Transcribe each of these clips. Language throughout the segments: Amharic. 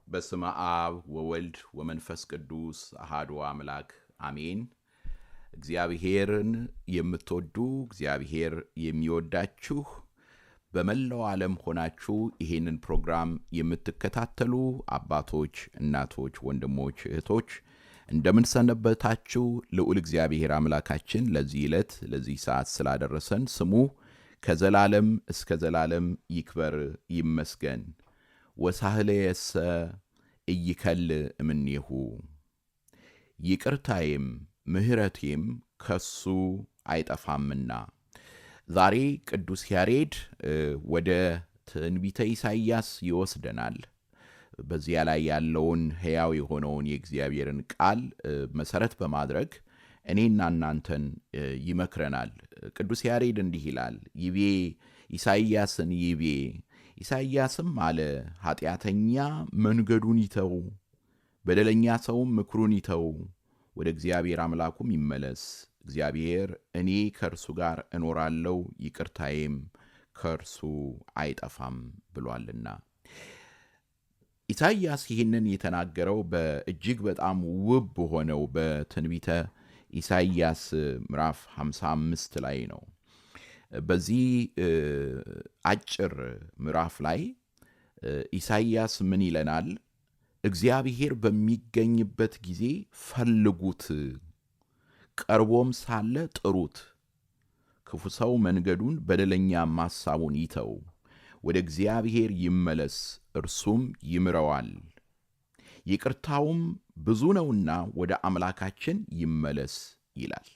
በስመ አብ ወወልድ ወመንፈስ ቅዱስ አሐዱ አምላክ አሜን። እግዚአብሔርን የምትወዱ እግዚአብሔር የሚወዳችሁ በመላው ዓለም ሆናችሁ ይሄንን ፕሮግራም የምትከታተሉ አባቶች፣ እናቶች፣ ወንድሞች፣ እህቶች እንደምን ሰነበታችሁ? ልዑል እግዚአብሔር አምላካችን ለዚህ ዕለት ለዚህ ሰዓት ስላደረሰን ስሙ ከዘላለም እስከ ዘላለም ይክበር ይመስገን። ወሳህለየሰ ኢይከል እምኔሁ ይቅርታዬም ምሕረቴም ከሱ አይጠፋምና። ዛሬ ቅዱስ ያሬድ ወደ ትንቢተ ኢሳይያስ ይወስደናል። በዚያ ላይ ያለውን ሕያው የሆነውን የእግዚአብሔርን ቃል መሰረት በማድረግ እኔና እናንተን ይመክረናል። ቅዱስ ያሬድ እንዲህ ይላል። ይቤ ኢሳይያስን ይቤ ኢሳይያስም አለ፣ ኃጢአተኛ መንገዱን ይተው፣ በደለኛ ሰውም ምክሩን ይተው፣ ወደ እግዚአብሔር አምላኩም ይመለስ። እግዚአብሔር እኔ ከእርሱ ጋር እኖራለሁ፣ ይቅርታዬም ከእርሱ አይጠፋም ብሏልና። ኢሳይያስ ይህንን የተናገረው በእጅግ በጣም ውብ በሆነው በትንቢተ ኢሳይያስ ምዕራፍ 55 ላይ ነው። በዚህ አጭር ምዕራፍ ላይ ኢሳይያስ ምን ይለናል? እግዚአብሔር በሚገኝበት ጊዜ ፈልጉት፣ ቀርቦም ሳለ ጥሩት። ክፉ ሰው መንገዱን በደለኛም ሐሳቡን ይተው፣ ወደ እግዚአብሔር ይመለስ፣ እርሱም ይምረዋል፣ ይቅርታውም ብዙ ነውና ወደ አምላካችን ይመለስ ይላል።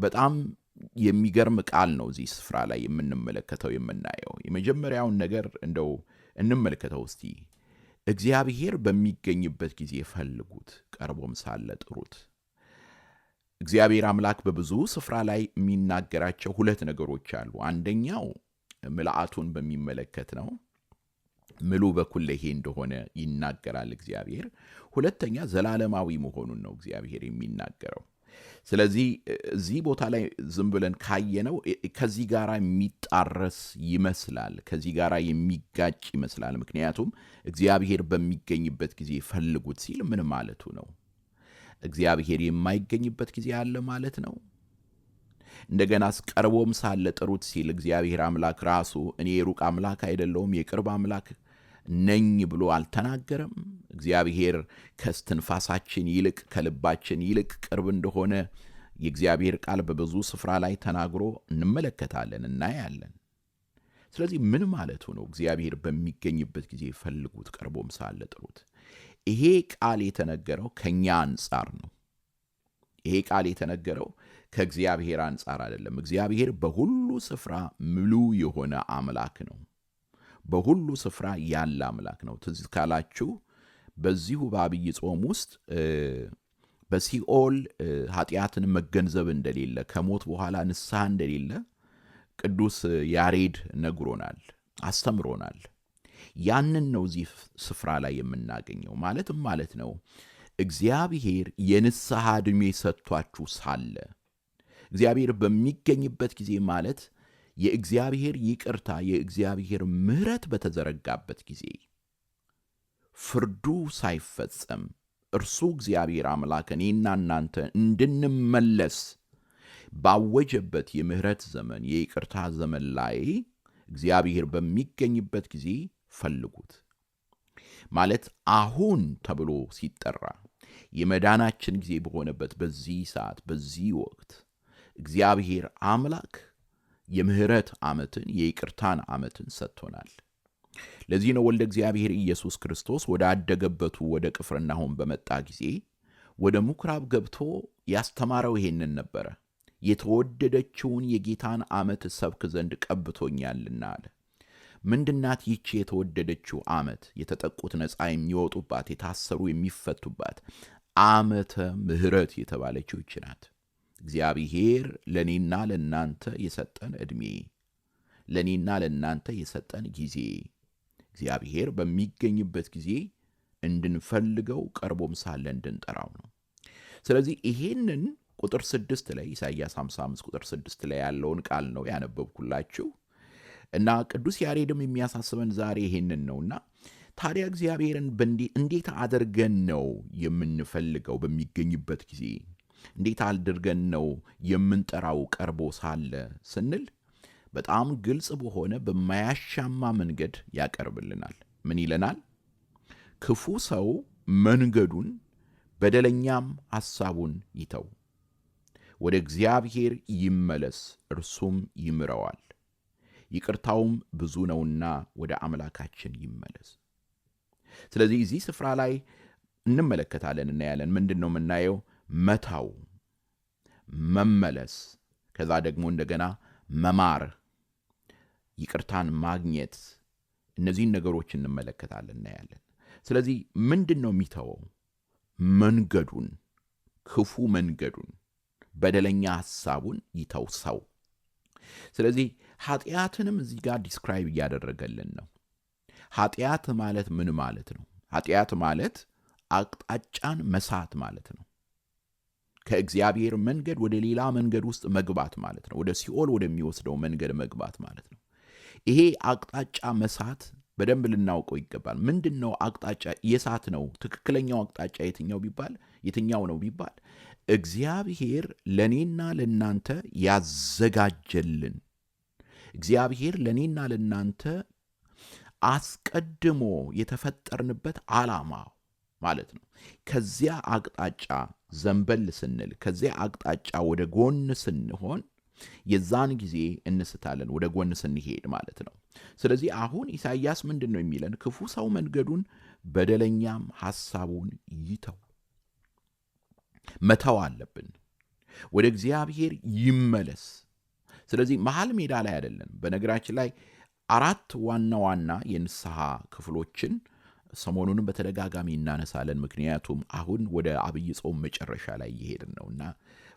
በጣም የሚገርም ቃል ነው እዚህ ስፍራ ላይ የምንመለከተው የምናየው። የመጀመሪያውን ነገር እንደው እንመለከተው እስቲ። እግዚአብሔር በሚገኝበት ጊዜ ፈልጉት፣ ቀርቦም ሳለ ጥሩት። እግዚአብሔር አምላክ በብዙ ስፍራ ላይ የሚናገራቸው ሁለት ነገሮች አሉ። አንደኛው ምልአቱን በሚመለከት ነው። ምሉ በኩለሄ እንደሆነ ይናገራል እግዚአብሔር። ሁለተኛ ዘላለማዊ መሆኑን ነው እግዚአብሔር የሚናገረው። ስለዚህ እዚህ ቦታ ላይ ዝም ብለን ካየነው ከዚህ ጋር የሚጣረስ ይመስላል፣ ከዚህ ጋር የሚጋጭ ይመስላል። ምክንያቱም እግዚአብሔር በሚገኝበት ጊዜ ፈልጉት ሲል ምን ማለቱ ነው? እግዚአብሔር የማይገኝበት ጊዜ አለ ማለት ነው? እንደገና ቀርቦም ሳለ ጥሩት ሲል እግዚአብሔር አምላክ ራሱ እኔ የሩቅ አምላክ አይደለሁም የቅርብ አምላክ ነኝ ብሎ አልተናገረም? እግዚአብሔር ከስትንፋሳችን ይልቅ ከልባችን ይልቅ ቅርብ እንደሆነ የእግዚአብሔር ቃል በብዙ ስፍራ ላይ ተናግሮ እንመለከታለን፣ እናያለን። ስለዚህ ምን ማለቱ ነው? እግዚአብሔር በሚገኝበት ጊዜ ፈልጉት፣ ቀርቦም ሳለ ጥሩት። ይሄ ቃል የተነገረው ከኛ አንጻር ነው። ይሄ ቃል የተነገረው ከእግዚአብሔር አንጻር አይደለም። እግዚአብሔር በሁሉ ስፍራ ምሉ የሆነ አምላክ ነው። በሁሉ ስፍራ ያለ አምላክ ነው። ትዝ ካላችሁ በዚሁ በአብይ ጾም ውስጥ በሲኦል ኃጢአትን መገንዘብ እንደሌለ፣ ከሞት በኋላ ንስሐ እንደሌለ ቅዱስ ያሬድ ነግሮናል፣ አስተምሮናል። ያንን ነው እዚህ ስፍራ ላይ የምናገኘው። ማለትም ማለት ነው እግዚአብሔር የንስሐ ዕድሜ ሰጥቷችሁ ሳለ እግዚአብሔር በሚገኝበት ጊዜ ማለት የእግዚአብሔር ይቅርታ የእግዚአብሔር ምሕረት በተዘረጋበት ጊዜ ፍርዱ ሳይፈጸም እርሱ እግዚአብሔር አምላክ እኔና እናንተ እንድንመለስ ባወጀበት የምሕረት ዘመን የይቅርታ ዘመን ላይ እግዚአብሔር በሚገኝበት ጊዜ ፈልጉት ማለት አሁን ተብሎ ሲጠራ የመዳናችን ጊዜ በሆነበት በዚህ ሰዓት በዚህ ወቅት እግዚአብሔር አምላክ የምህረት ዓመትን የይቅርታን ዓመትን ሰጥቶናል። ለዚህ ነው ወልደ እግዚአብሔር ኢየሱስ ክርስቶስ ወደ አደገበቱ ወደ ቅፍርናሆም በመጣ ጊዜ ወደ ምኵራብ ገብቶ ያስተማረው ይሄንን ነበረ። የተወደደችውን የጌታን ዓመት ሰብክ ዘንድ ቀብቶኛልና አለ። ምንድናት ይህች የተወደደችው ዓመት? የተጠቁት ነፃ የሚወጡባት፣ የታሰሩ የሚፈቱባት ዓመተ ምሕረት የተባለችው ይህች ናት። እግዚአብሔር ለኔና ለናንተ የሰጠን ዕድሜ፣ ለኔና ለናንተ የሰጠን ጊዜ፣ እግዚአብሔር በሚገኝበት ጊዜ እንድንፈልገው ቀርቦም ሳለ እንድንጠራው ነው። ስለዚህ ይሄንን ቁጥር 6 ላይ ኢሳይያስ 55 ቁጥር 6 ላይ ያለውን ቃል ነው ያነበብኩላችሁ እና ቅዱስ ያሬድም የሚያሳስበን ዛሬ ይሄንን ነውና ታዲያ እግዚአብሔርን እንዴት አድርገን ነው የምንፈልገው? በሚገኝበት ጊዜ እንዴት አድርገን ነው የምንጠራው ቀርቦ ሳለ ስንል በጣም ግልጽ በሆነ በማያሻማ መንገድ ያቀርብልናል። ምን ይለናል? ክፉ ሰው መንገዱን በደለኛም ሐሳቡን ይተው፣ ወደ እግዚአብሔር ይመለስ፣ እርሱም ይምረዋል፣ ይቅርታውም ብዙ ነውና ወደ አምላካችን ይመለስ። ስለዚህ እዚህ ስፍራ ላይ እንመለከታለን፣ እናያለን። ምንድን ነው የምናየው? መታው፣ መመለስ፣ ከዛ ደግሞ እንደገና መማር፣ ይቅርታን ማግኘት፣ እነዚህን ነገሮች እንመለከታለን፣ እናያለን። ስለዚህ ምንድን ነው የሚተወው? መንገዱን፣ ክፉ መንገዱን፣ በደለኛ ሐሳቡን ይተው ሰው። ስለዚህ ኃጢአትንም እዚህ ጋር ዲስክራይብ እያደረገልን ነው። ኃጢአት ማለት ምን ማለት ነው? ኃጢአት ማለት አቅጣጫን መሳት ማለት ነው። ከእግዚአብሔር መንገድ ወደ ሌላ መንገድ ውስጥ መግባት ማለት ነው። ወደ ሲኦል ወደሚወስደው መንገድ መግባት ማለት ነው። ይሄ አቅጣጫ መሳት በደንብ ልናውቀው ይገባል። ምንድነው አቅጣጫ የሳት ነው? ትክክለኛው አቅጣጫ የትኛው ነው ቢባል እግዚአብሔር ለኔና ለናንተ ያዘጋጀልን፣ እግዚአብሔር ለኔና ለናንተ አስቀድሞ የተፈጠርንበት ዓላማ ማለት ነው። ከዚያ አቅጣጫ ዘንበል ስንል፣ ከዚያ አቅጣጫ ወደ ጎን ስንሆን የዛን ጊዜ እንስታለን፣ ወደ ጎን ስንሄድ ማለት ነው። ስለዚህ አሁን ኢሳይያስ ምንድን ነው የሚለን? ክፉ ሰው መንገዱን በደለኛም ሐሳቡን ይተው። መተው አለብን። ወደ እግዚአብሔር ይመለስ። ስለዚህ መሃል ሜዳ ላይ አይደለም። በነገራችን ላይ 4 ዋና ዋና የንስሐ ክፍሎችን ሰሞኑንም በተደጋጋሚ እናነሳለን። ምክንያቱም አሁን ወደ አብይ ጾም መጨረሻ ላይ እየሄድን ነውና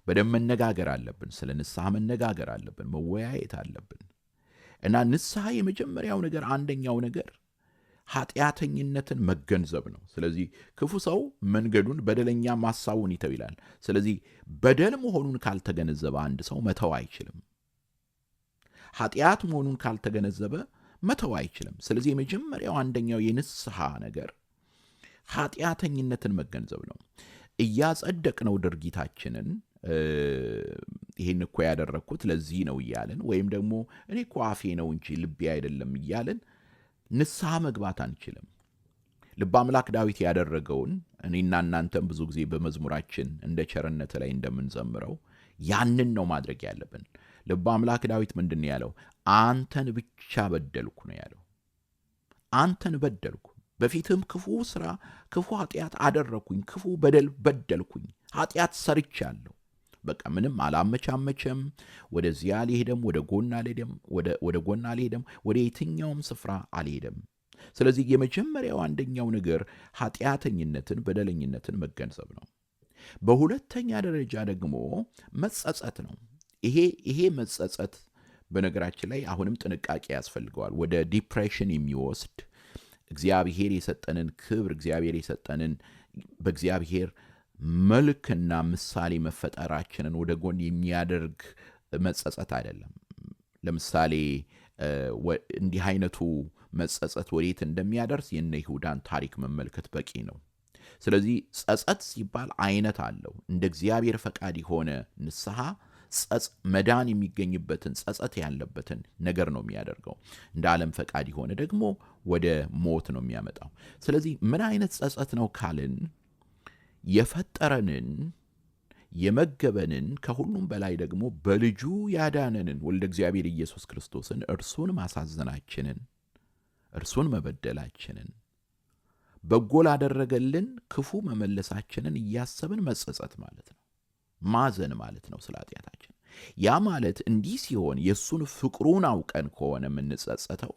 በደንብ መነጋገር አለብን። ስለ ንስሐ መነጋገር አለብን፣ መወያየት አለብን። እና ንስሐ የመጀመሪያው ነገር፣ አንደኛው ነገር ኃጢአተኝነትን መገንዘብ ነው። ስለዚህ ክፉ ሰው መንገዱን በደለኛም ሐሳቡን ይተው ይላል። ስለዚህ በደል መሆኑን ካልተገነዘበ አንድ ሰው መተው አይችልም። ኃጢአት መሆኑን ካልተገነዘበ መተው አይችልም። ስለዚህ የመጀመሪያው አንደኛው የንስሐ ነገር ኃጢአተኝነትን መገንዘብ ነው። እያጸደቅነው ድርጊታችንን ይሄን እኮ ያደረግኩት ለዚህ ነው እያልን ወይም ደግሞ እኔ እኮ አፌ ነው እንጂ ልቤ አይደለም እያልን ንስሐ መግባት አንችልም። ልበ አምላክ ዳዊት ያደረገውን እኔና እናንተም ብዙ ጊዜ በመዝሙራችን እንደ ቸርነት ላይ እንደምንዘምረው ያንን ነው ማድረግ ያለብን። ልበ አምላክ ዳዊት ምንድን ነው ያለው? አንተን ብቻ በደልኩ ነው ያለው። አንተን በደልኩ፣ በፊትም ክፉ ስራ፣ ክፉ ኃጢአት አደረኩኝ፣ ክፉ በደል በደልኩኝ፣ ኃጢአት ሰርቻለሁ። በቃ ምንም አላመቻመቸም። ወደዚያ አልሄደም፣ ወደ ጎን አልሄደም፣ ወደ የትኛውም ስፍራ አልሄደም። ስለዚህ የመጀመሪያው አንደኛው ነገር ኃጢአተኝነትን፣ በደለኝነትን መገንዘብ ነው። በሁለተኛ ደረጃ ደግሞ መጸጸት ነው። ይሄ መጸጸት በነገራችን ላይ አሁንም ጥንቃቄ ያስፈልገዋል። ወደ ዲፕሬሽን የሚወስድ እግዚአብሔር የሰጠንን ክብር፣ እግዚአብሔር የሰጠንን በእግዚአብሔር መልክና ምሳሌ መፈጠራችንን ወደ ጎን የሚያደርግ መጸጸት አይደለም። ለምሳሌ እንዲህ አይነቱ መጸጸት ወዴት እንደሚያደርስ የነ ይሁዳን ታሪክ መመልከት በቂ ነው። ስለዚህ ጸጸት ሲባል አይነት አለው። እንደ እግዚአብሔር ፈቃድ የሆነ ንስሐ መዳን የሚገኝበትን ጸጸት ያለበትን ነገር ነው የሚያደርገው። እንደ ዓለም ፈቃድ የሆነ ደግሞ ወደ ሞት ነው የሚያመጣው። ስለዚህ ምን አይነት ጸጸት ነው ካልን የፈጠረንን የመገበንን ከሁሉም በላይ ደግሞ በልጁ ያዳነንን ወልደ እግዚአብሔር ኢየሱስ ክርስቶስን እርሱን ማሳዘናችንን፣ እርሱን መበደላችንን፣ በጎ ላደረገልን ክፉ መመለሳችንን እያሰብን መጸጸት ማለት ነው። ማዘን ማለት ነው ስለ ኃጢአታችን። ያ ማለት እንዲህ ሲሆን የእሱን ፍቅሩን አውቀን ከሆነ የምንጸጸተው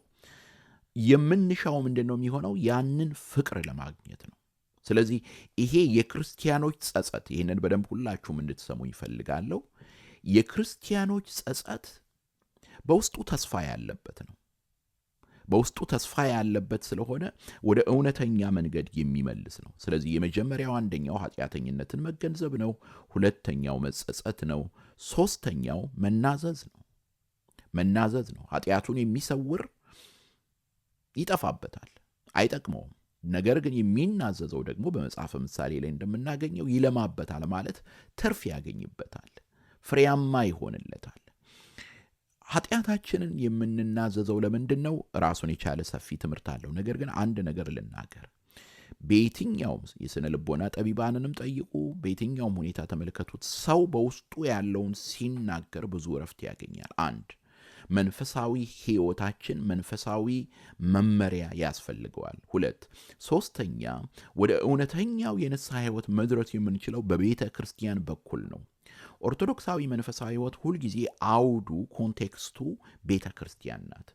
የምንሻው ምንድን ነው የሚሆነው? ያንን ፍቅር ለማግኘት ነው። ስለዚህ ይሄ የክርስቲያኖች ጸጸት፣ ይህንን በደንብ ሁላችሁም እንድትሰሙ ይፈልጋለሁ። የክርስቲያኖች ጸጸት በውስጡ ተስፋ ያለበት ነው። በውስጡ ተስፋ ያለበት ስለሆነ ወደ እውነተኛ መንገድ የሚመልስ ነው። ስለዚህ የመጀመሪያው አንደኛው ኃጢአተኝነትን መገንዘብ ነው። ሁለተኛው መጸጸት ነው። ሶስተኛው መናዘዝ ነው። መናዘዝ ነው። ኃጢአቱን የሚሰውር ይጠፋበታል። አይጠቅመውም። ነገር ግን የሚናዘዘው ደግሞ በመጽሐፈ ምሳሌ ላይ እንደምናገኘው ይለማበታል ማለት ትርፍ ያገኝበታል፣ ፍሬያማ ይሆንለታል። ኃጢአታችንን የምንናዘዘው ለምንድን ነው? ራሱን የቻለ ሰፊ ትምህርት አለው። ነገር ግን አንድ ነገር ልናገር። በየትኛውም የሥነ ልቦና ጠቢባንንም ጠይቁ፣ በየትኛውም ሁኔታ ተመልከቱት፣ ሰው በውስጡ ያለውን ሲናገር ብዙ እረፍት ያገኛል። አንድ መንፈሳዊ ሕይወታችን መንፈሳዊ መመሪያ ያስፈልገዋል። ሁለት ሶስተኛ ወደ እውነተኛው የንስሐ ሕይወት መድረስ የምንችለው በቤተ ክርስቲያን በኩል ነው። ኦርቶዶክሳዊ መንፈሳዊ ሕይወት ሁልጊዜ አውዱ ኮንቴክስቱ ቤተ ክርስቲያን ናት።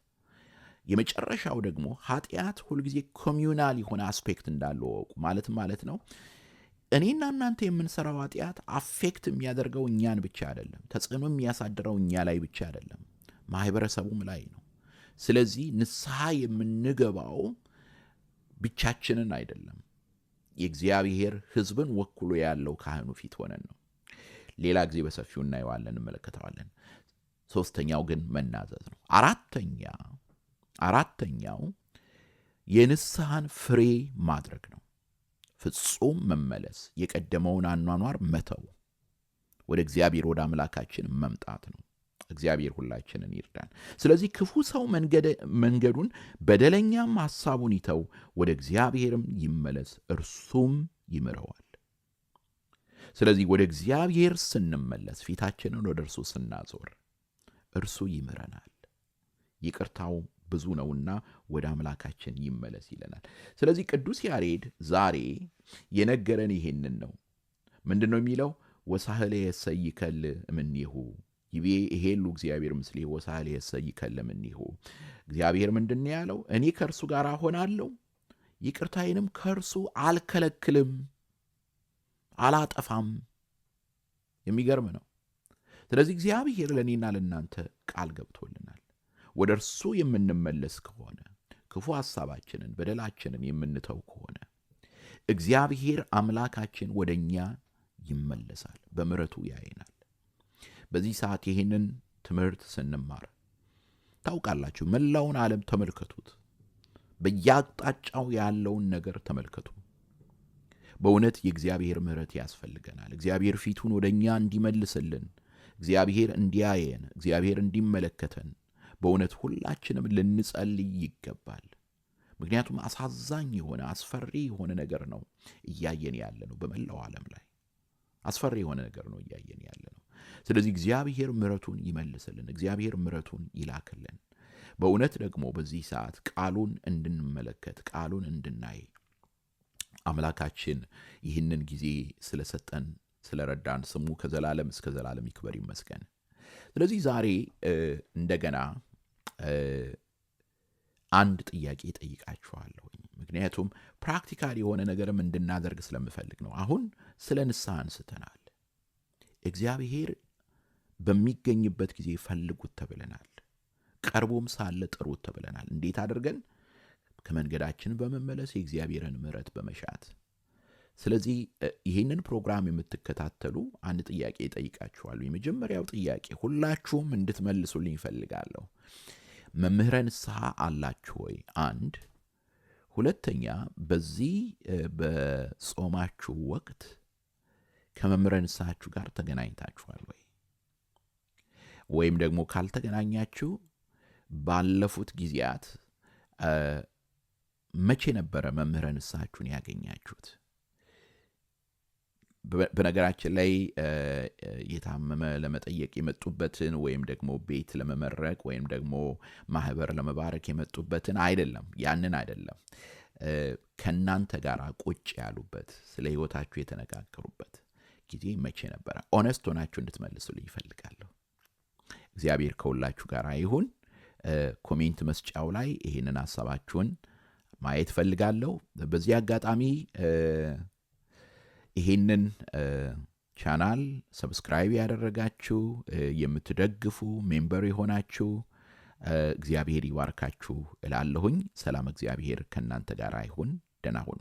የመጨረሻው ደግሞ ኃጢአት ሁልጊዜ ኮሚዩናል የሆነ አስፔክት እንዳለው ወቁ። ማለት ነው እኔና እናንተ የምንሰራው ኃጢአት አፌክት የሚያደርገው እኛን ብቻ አይደለም፣ ተጽዕኖ የሚያሳድረው እኛ ላይ ብቻ አይደለም፣ ማህበረሰቡም ላይ ነው። ስለዚህ ንስሐ የምንገባው ብቻችንን አይደለም፣ የእግዚአብሔር ሕዝብን ወክሎ ያለው ካህኑ ፊት ሆነን ነው። ሌላ ጊዜ በሰፊው እናየዋለን፣ እንመለከተዋለን። ሶስተኛው ግን መናዘዝ ነው። አራተኛው የንስሐን ፍሬ ማድረግ ነው። ፍጹም መመለስ፣ የቀደመውን አኗኗር መተው፣ ወደ እግዚአብሔር ወደ አምላካችን መምጣት ነው። እግዚአብሔር ሁላችንን ይርዳን። ስለዚህ ክፉ ሰው መንገዱን በደለኛም ሐሳቡን ይተው፣ ወደ እግዚአብሔርም ይመለስ፣ እርሱም ይምረዋል። ስለዚህ ወደ እግዚአብሔር ስንመለስ፣ ፊታችንን ወደ እርሱ ስናዞር፣ እርሱ ይምረናል። ይቅርታው ብዙ ነውና ወደ አምላካችን ይመለስ ይለናል። ስለዚህ ቅዱስ ያሬድ ዛሬ የነገረን ይሄንን ነው። ምንድነው የሚለው? ወሳህለ የሰይከል እምኔሁ ይቤ ይሄሉ እግዚአብሔር ምስሌ ወሳህለ የሰይከል እምኔሁ። እግዚአብሔር ምንድነው ያለው? እኔ ከእርሱ ጋር ሆናለሁ፣ ይቅርታዬንም ከእርሱ አልከለክልም፣ አላጠፋም። የሚገርም ነው። ስለዚህ እግዚአብሔር ለእኔና ለእናንተ ቃል ገብቶልናል። ወደ እርሱ የምንመለስ ከሆነ፣ ክፉ ሐሳባችንን በደላችንን የምንተው ከሆነ እግዚአብሔር አምላካችን ወደ እኛ ይመለሳል፣ በምሕረቱ ያየናል። በዚህ ሰዓት ይህንን ትምህርት ስንማር ታውቃላችሁ፣ መላውን ዓለም ተመልከቱት፣ በየአቅጣጫው ያለውን ነገር ተመልከቱ። በእውነት የእግዚአብሔር ምሕረት ያስፈልገናል። እግዚአብሔር ፊቱን ወደ እኛ እንዲመልስልን፣ እግዚአብሔር እንዲያየን፣ እግዚአብሔር እንዲመለከተን በእውነት ሁላችንም ልንጸልይ ይገባል። ምክንያቱም አሳዛኝ የሆነ አስፈሪ የሆነ ነገር ነው እያየን ያለ ነው። በመላው ዓለም ላይ አስፈሪ የሆነ ነገር ነው እያየን ያለ ነው። ስለዚህ እግዚአብሔር ምሕረቱን ይመልስልን፣ እግዚአብሔር ምሕረቱን ይላክልን። በእውነት ደግሞ በዚህ ሰዓት ቃሉን እንድንመለከት፣ ቃሉን እንድናይ አምላካችን ይህንን ጊዜ ስለሰጠን ስለረዳን ስሙ ከዘላለም እስከ ዘላለም ይክበር ይመስገን። ስለዚህ ዛሬ እንደገና አንድ ጥያቄ ጠይቃችኋለሁ። ምክንያቱም ፕራክቲካል የሆነ ነገርም እንድናደርግ ስለምፈልግ ነው። አሁን ስለ ንስሐ አንስተናል። እግዚአብሔር በሚገኝበት ጊዜ ፈልጉት ተብለናል። ቀርቦም ሳለ ጥሩት ተብለናል። እንዴት አድርገን? ከመንገዳችን በመመለስ የእግዚአብሔርን ምሕረት በመሻት። ስለዚህ ይህንን ፕሮግራም የምትከታተሉ አንድ ጥያቄ ጠይቃችኋለሁ። የመጀመሪያው ጥያቄ ሁላችሁም እንድትመልሱልኝ ይፈልጋለሁ። መምህረ ንስሐ አላችሁ ወይ? አንድ። ሁለተኛ፣ በዚህ በጾማችሁ ወቅት ከመምህረ ንስሐችሁ ጋር ተገናኝታችኋል ወይ? ወይም ደግሞ ካልተገናኛችሁ ባለፉት ጊዜያት መቼ ነበረ መምህረ ንስሐችሁን ያገኛችሁት? በነገራችን ላይ የታመመ ለመጠየቅ የመጡበትን ወይም ደግሞ ቤት ለመመረቅ ወይም ደግሞ ማህበር ለመባረክ የመጡበትን አይደለም፣ ያንን አይደለም። ከናንተ ጋር ቁጭ ያሉበት ስለ ህይወታችሁ የተነጋገሩበት ጊዜ መቼ ነበረ? ኦነስት ሆናችሁ እንድትመልሱልኝ ይፈልጋለሁ። እግዚአብሔር ከሁላችሁ ጋር ይሁን። ኮሜንት መስጫው ላይ ይህንን ሐሳባችሁን ማየት ፈልጋለሁ። በዚህ አጋጣሚ ይህንን ቻናል ሰብስክራይብ ያደረጋችሁ የምትደግፉ ሜምበር የሆናችሁ እግዚአብሔር ይባርካችሁ እላለሁኝ። ሰላም እግዚአብሔር ከእናንተ ጋር ይሁን። ደህና ሁኑ።